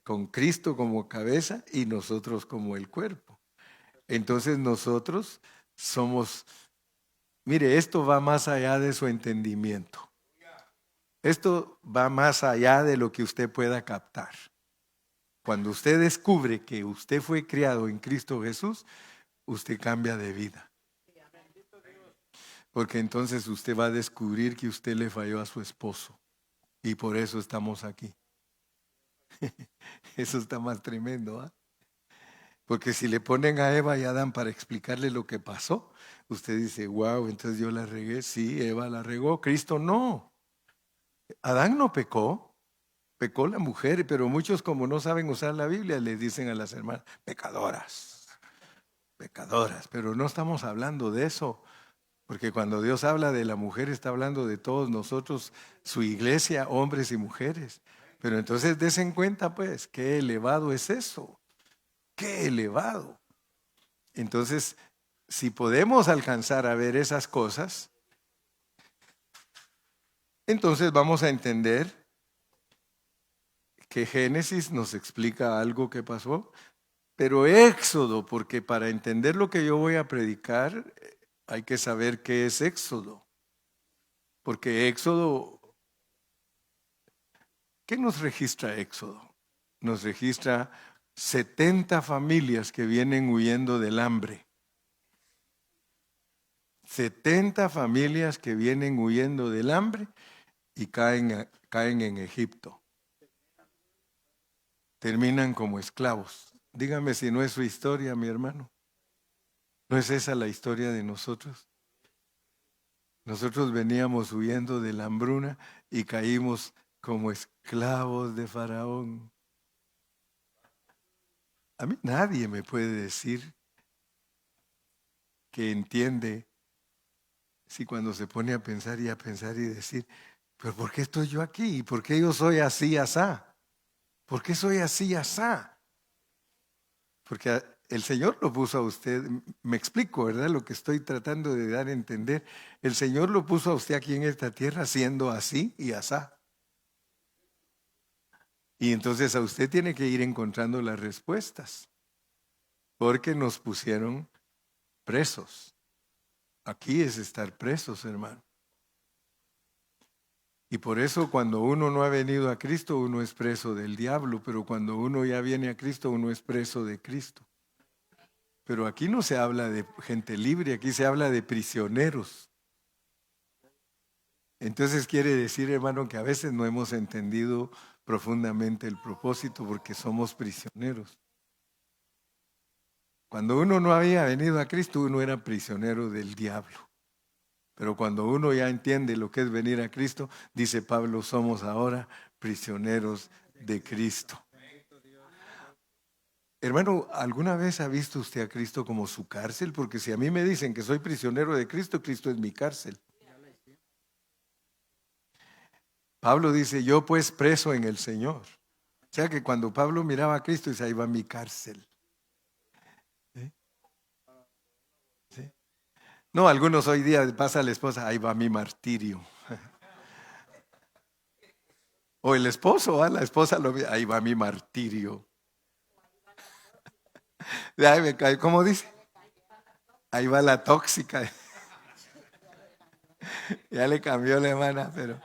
con Cristo como cabeza y nosotros como el cuerpo. Entonces nosotros somos, mire, esto va más allá de su entendimiento. Esto va más allá de lo que usted pueda captar. Cuando usted descubre que usted fue criado en Cristo Jesús, usted cambia de vida. Porque entonces usted va a descubrir que usted le falló a su esposo. Y por eso estamos aquí. Eso está más tremendo, ¿eh? Porque si le ponen a Eva y a Adán para explicarle lo que pasó, usted dice, wow, entonces yo la regué. Sí, Eva la regó, Cristo no. Adán no pecó, pecó la mujer, pero muchos como no saben usar la Biblia le dicen a las hermanas, pecadoras, pero no estamos hablando de eso. Porque cuando Dios habla de la mujer, está hablando de todos nosotros, su iglesia, hombres y mujeres. Pero entonces desen cuenta, pues, qué elevado es eso. Qué elevado. Entonces, si podemos alcanzar a ver esas cosas, entonces vamos a entender que Génesis nos explica algo que pasó, pero Éxodo, porque para entender lo que yo voy a predicar, hay que saber qué es Éxodo. Porque Éxodo, ¿qué nos registra Éxodo? Nos registra 70 familias que vienen huyendo del hambre. 70 familias que vienen huyendo del hambre y caen en Egipto. Terminan como esclavos. Dígame si no es su historia, mi hermano. ¿No es esa la historia de nosotros? Nosotros veníamos huyendo de la hambruna y caímos como esclavos de Faraón. A mí nadie me puede decir que entiende si cuando se pone a pensar y decir, pero ¿por qué estoy yo aquí? ¿Y por qué yo soy así, asá? ¿Por qué soy así, asá? Porque el Señor lo puso a usted, me explico, ¿verdad? Lo que estoy tratando de dar a entender. El Señor lo puso a usted aquí en esta tierra siendo así y asá. Y entonces a usted tiene que ir encontrando las respuestas, porque nos pusieron presos. Aquí es estar presos, hermano. Y por eso cuando uno no ha venido a Cristo, uno es preso del diablo, pero cuando uno ya viene a Cristo, uno es preso de Cristo. Pero aquí no se habla de gente libre, aquí se habla de prisioneros. Entonces quiere decir, hermano, que a veces no hemos entendido profundamente el propósito porque somos prisioneros. Cuando uno no había venido a Cristo, uno era prisionero del diablo. Pero cuando uno ya entiende lo que es venir a Cristo, dice Pablo, somos ahora prisioneros de Cristo. Hermano, ¿alguna vez ha visto usted a Cristo como su cárcel? Porque si a mí me dicen que soy prisionero de Cristo, Cristo es mi cárcel. Pablo dice, yo pues preso en el Señor. O sea que cuando Pablo miraba a Cristo, dice, ahí va mi cárcel. ¿Sí? ¿Sí? No, algunos hoy día pasa a la esposa, ahí va mi martirio. O el esposo, la esposa, ahí va mi martirio. Ahí me cae, ¿cómo dice? Ahí va la tóxica. Ya le cambió la hermana, pero...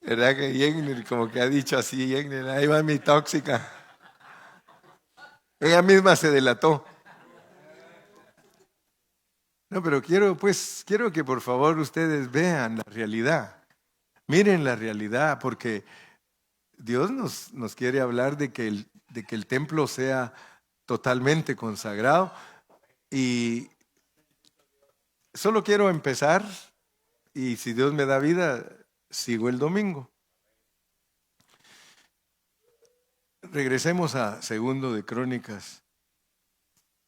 ¿Verdad que Yegner como que ha dicho así, Yegner, ahí va mi tóxica? Ella misma se delató. No, pero quiero que por favor ustedes vean la realidad. Miren la realidad, porque Dios nos quiere hablar de que el templo sea totalmente consagrado. Y solo quiero empezar, y si Dios me da vida, sigo el domingo. Regresemos a Segundo de Crónicas,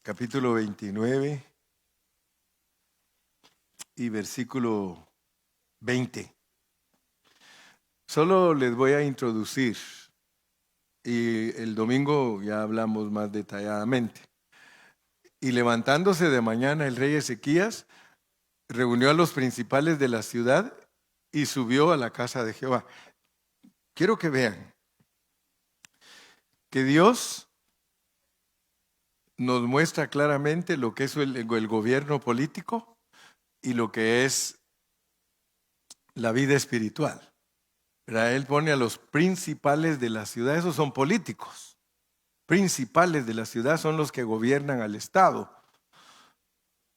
capítulo 29 y versículo 20. Solo les voy a introducir y el domingo ya hablamos más detalladamente. Y levantándose de mañana el rey Ezequías reunió a los principales de la ciudad y subió a la casa de Jehová. Quiero que vean que Dios nos muestra claramente lo que es el gobierno político y lo que es la vida espiritual. ¿Verdad? Él pone a los principales de la ciudad, esos son políticos. Principales de la ciudad son los que gobiernan al Estado.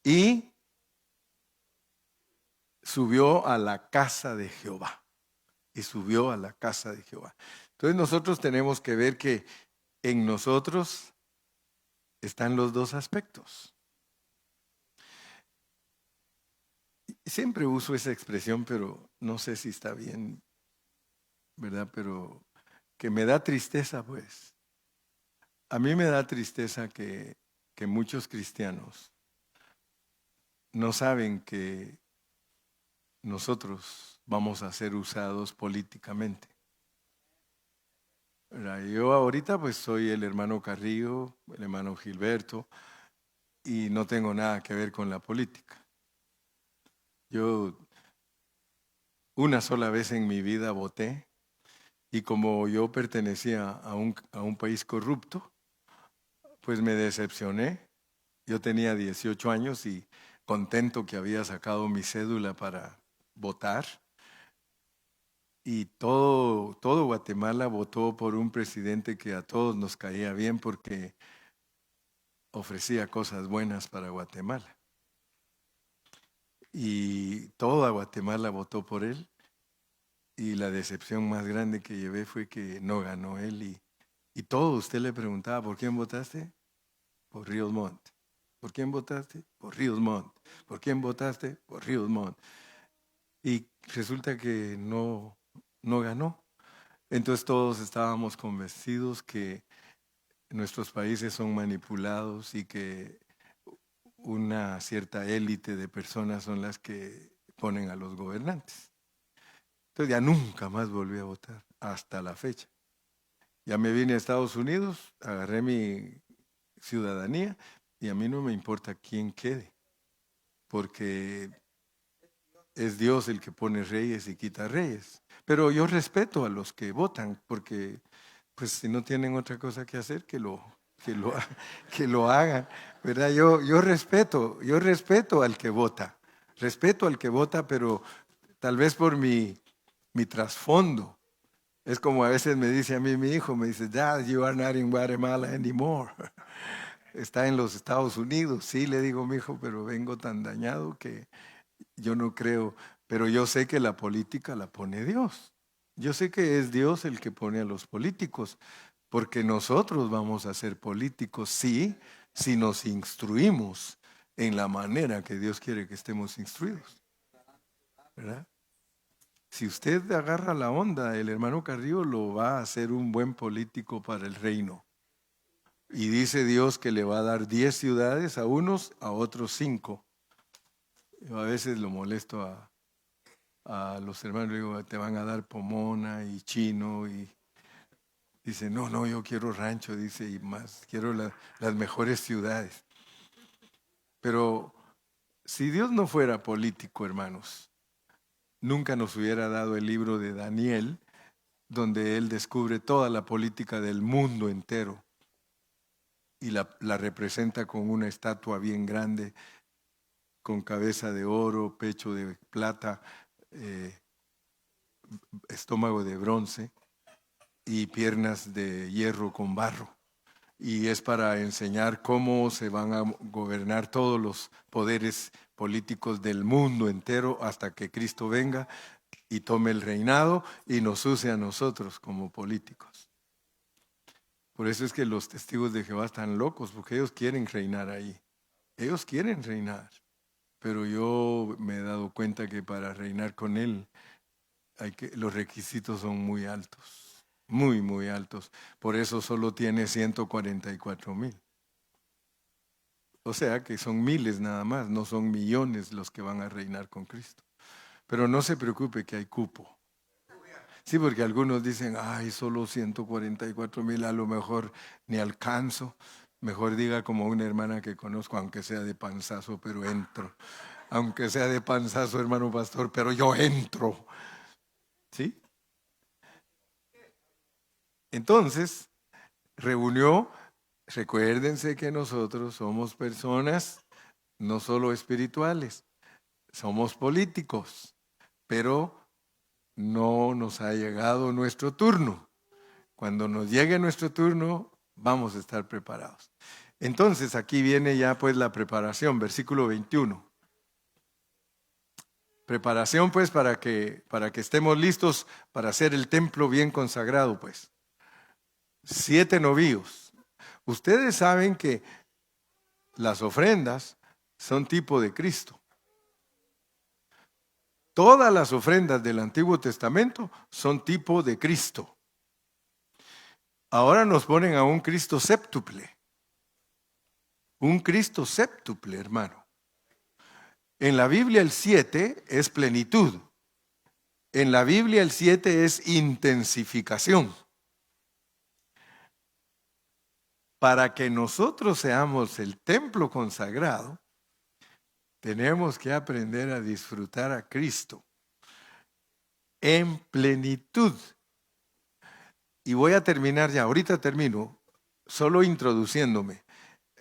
Y subió a la casa de Jehová. Y subió a la casa de Jehová. Entonces nosotros tenemos que ver que en nosotros están los dos aspectos. Siempre uso esa expresión, pero no sé si está bien, ¿verdad? Pero que me da tristeza, pues, A mí me da tristeza que muchos cristianos no saben que nosotros vamos a ser usados políticamente. Yo ahorita pues soy el hermano Carrillo, el hermano Gilberto, y no tengo nada que ver con la política. Yo una sola vez en mi vida voté, y como yo pertenecía a un país corrupto, pues me decepcioné. Yo tenía 18 años y contento que había sacado mi cédula para votar. Y todo Guatemala votó por un presidente que a todos nos caía bien porque ofrecía cosas buenas para Guatemala. Y toda Guatemala votó por él. Y la decepción más grande que llevé fue que no ganó él. Y todo usted le preguntaba, ¿por quién votaste? Por Ríos Montt. ¿Por quién votaste? Por Ríos Montt. ¿Por quién votaste? Por Ríos Montt. Y resulta que no ganó. Entonces todos estábamos convencidos que nuestros países son manipulados y que una cierta élite de personas son las que ponen a los gobernantes. Entonces ya nunca más volví a votar, hasta la fecha. Ya me vine a Estados Unidos, agarré mi ciudadanía y a mí no me importa quién quede, porque es Dios el que pone reyes y quita reyes. Pero yo respeto a los que votan, porque pues si no tienen otra cosa que hacer, que lo hagan, ¿verdad? Yo respeto al que vota, pero tal vez por mi trasfondo. Es como a veces me dice a mí mi hijo, me dice, Dad, you are not in Guatemala anymore. Está en los Estados Unidos. Sí, le digo, mi hijo, pero vengo tan dañado que yo no creo, pero yo sé que la política la pone Dios. Yo sé que es Dios el que pone a los políticos, porque nosotros vamos a ser políticos, sí, si nos instruimos en la manera que Dios quiere que estemos instruidos, ¿verdad? Si usted agarra la onda, el hermano Carrillo lo va a hacer un buen político para el reino. Y dice Dios que le va a dar 10 ciudades a unos, a otros 5. Yo a veces lo molesto a los hermanos, digo, te van a dar Pomona y Chino, y dice, no, yo quiero rancho, dice, y más, quiero las mejores ciudades. Pero si Dios no fuera político, hermanos, nunca nos hubiera dado el libro de Daniel, donde él descubre toda la política del mundo entero y la representa con una estatua bien grande, con cabeza de oro, pecho de plata, estómago de bronce y piernas de hierro con barro. Y es para enseñar cómo se van a gobernar todos los poderes políticos del mundo entero hasta que Cristo venga y tome el reinado y nos use a nosotros como políticos. Por eso es que los testigos de Jehová están locos, porque ellos quieren reinar ahí. Ellos quieren reinar. Pero yo me he dado cuenta que para reinar con Él los requisitos son muy altos, muy, muy altos. Por eso solo tiene 144,000. O sea que son miles nada más, no son millones los que van a reinar con Cristo. Pero no se preocupe que hay cupo. Sí, porque algunos dicen, ay, solo 144,000, a lo mejor ni alcanzo. Mejor diga como una hermana que conozco, aunque sea de panzazo, pero entro. Aunque sea de panzazo, hermano pastor, pero yo entro. ¿Sí? Entonces, reunió, recuérdense que nosotros somos personas no solo espirituales, somos políticos, pero no nos ha llegado nuestro turno. Cuando nos llegue nuestro turno, vamos a estar preparados. Entonces, aquí viene ya pues la preparación, versículo 21. Preparación pues para que estemos listos para hacer el templo bien consagrado pues. 7 novillos. Ustedes saben que las ofrendas son tipo de Cristo. Todas las ofrendas del Antiguo Testamento son tipo de Cristo. Ahora nos ponen a un Cristo séptuple. Un Cristo séptuple, hermano. En la Biblia el 7 es plenitud. En la Biblia el 7 es intensificación. Para que nosotros seamos el templo consagrado, tenemos que aprender a disfrutar a Cristo en plenitud. Y voy a terminar ya, ahorita termino, solo introduciéndome.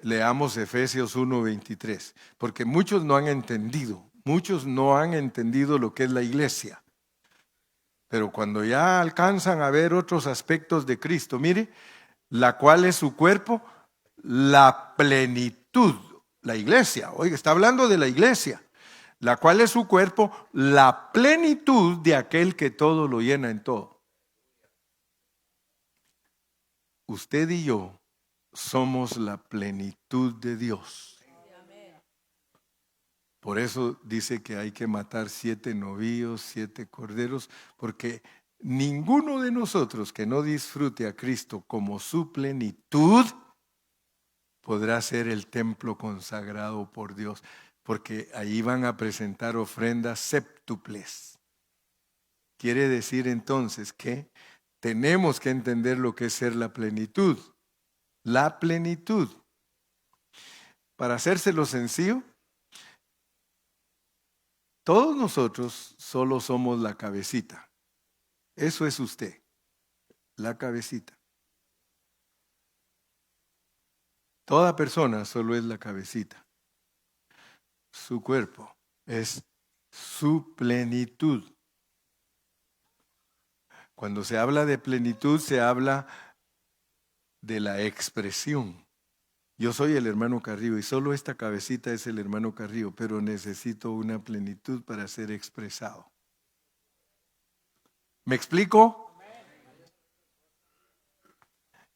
Leamos Efesios 1:23, porque muchos no han entendido lo que es la iglesia. Pero cuando ya alcanzan a ver otros aspectos de Cristo, mire, la cual es su cuerpo, la plenitud, la iglesia, oiga, está hablando de la iglesia, la cual es su cuerpo, la plenitud de aquel que todo lo llena en todo. Usted y yo somos la plenitud de Dios. Por eso dice que hay que matar 7 novillos, 7 corderos, porque ninguno de nosotros que no disfrute a Cristo como su plenitud podrá ser el templo consagrado por Dios, porque ahí van a presentar ofrendas séptuples. Quiere decir entonces que tenemos que entender lo que es ser la plenitud. La plenitud. Para hacérselo sencillo, todos nosotros solo somos la cabecita. Eso es usted, la cabecita. Toda persona solo es la cabecita. Su cuerpo es su plenitud. Cuando se habla de plenitud, se habla de la expresión. Yo soy el hermano Carrillo y solo esta cabecita es el hermano Carrillo, pero necesito una plenitud para ser expresado. ¿Me explico?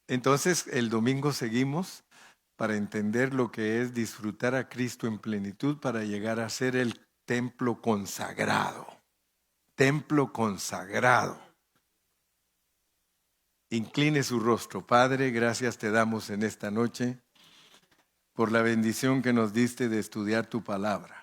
Entonces, el domingo seguimos para entender lo que es disfrutar a Cristo en plenitud para llegar a ser el templo consagrado. Templo consagrado. Incline su rostro. Padre, gracias te damos en esta noche por la bendición que nos diste de estudiar tu palabra.